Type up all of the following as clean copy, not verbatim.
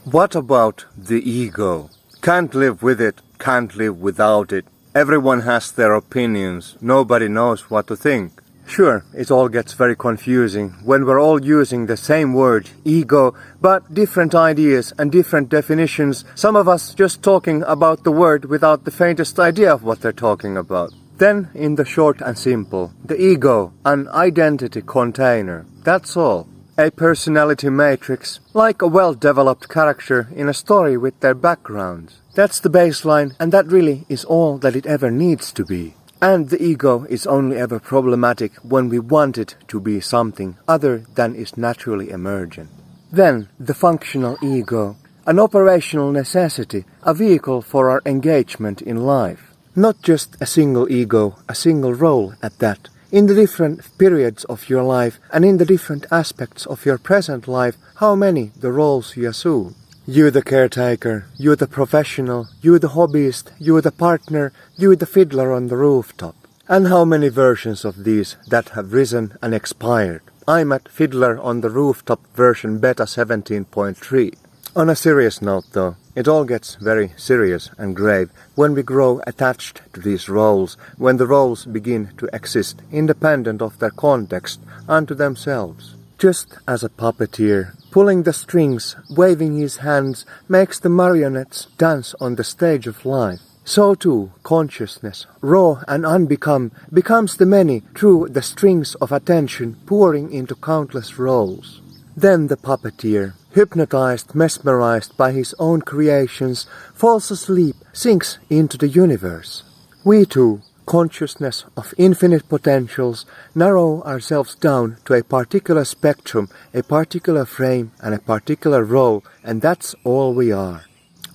What about the ego? Can't live with it, can't live without it. Everyone has their opinions, nobody knows what to think. Sure, it all gets very confusing when we're all using the same word, ego, but different ideas and different definitions, some of us just talking about the word without the faintest idea of what they're talking about. Then, in the short and simple, the ego, an identity container, that's all. A personality matrix, like a well-developed character in a story with their backgrounds. That's the baseline, and that really is all that it ever needs to be. And the ego is only ever problematic when we want it to be something other than is naturally emergent. Then, the functional ego, an operational necessity, a vehicle for our engagement in life. Not just a single ego, a single role at that. In the different periods of your life and in the different aspects of your present life, how many the roles you assume. You the caretaker, you the professional, you the hobbyist, you the partner, you the fiddler on the rooftop. And how many versions of these that have risen and expired. I'm at Fiddler on the Rooftop version beta 17.3. On a serious note though, it all gets very serious and grave when we grow attached to these roles, when the roles begin to exist independent of their context unto themselves. Just as a puppeteer, pulling the strings, waving his hands, makes the marionettes dance on the stage of life, so too consciousness, raw and unbecome, becomes the many through the strings of attention pouring into countless roles. Then the puppeteer, hypnotized, mesmerized by his own creations, falls asleep, sinks into the universe. We too, consciousness of infinite potentials, narrow ourselves down to a particular spectrum, a particular frame and a particular role, and that's all we are.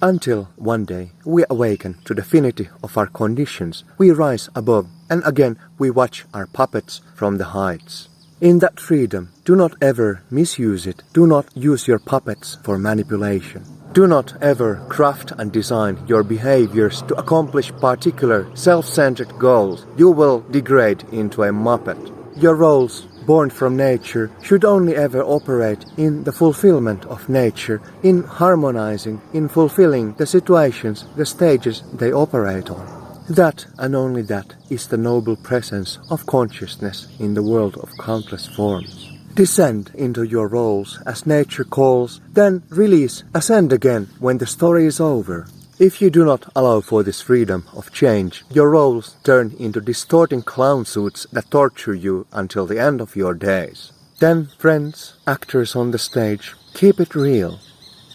Until one day we awaken to the finity of our conditions, we rise above, and again we watch our puppets from the heights. In that freedom, do not ever misuse it. Do not use your puppets for manipulation. Do not ever craft and design your behaviors to accomplish particular self-centered goals. You will degrade into a muppet. Your roles, born from nature, should only ever operate in the fulfillment of nature, in harmonizing, in fulfilling the situations, the stages they operate on. That and only that is the noble presence of consciousness in the world of countless forms. Descend into your roles as nature calls, then release, ascend again when the story is over. If you do not allow for this freedom of change, your roles turn into distorting clown suits that torture you until the end of your days. Then, friends, actors on the stage, keep it real.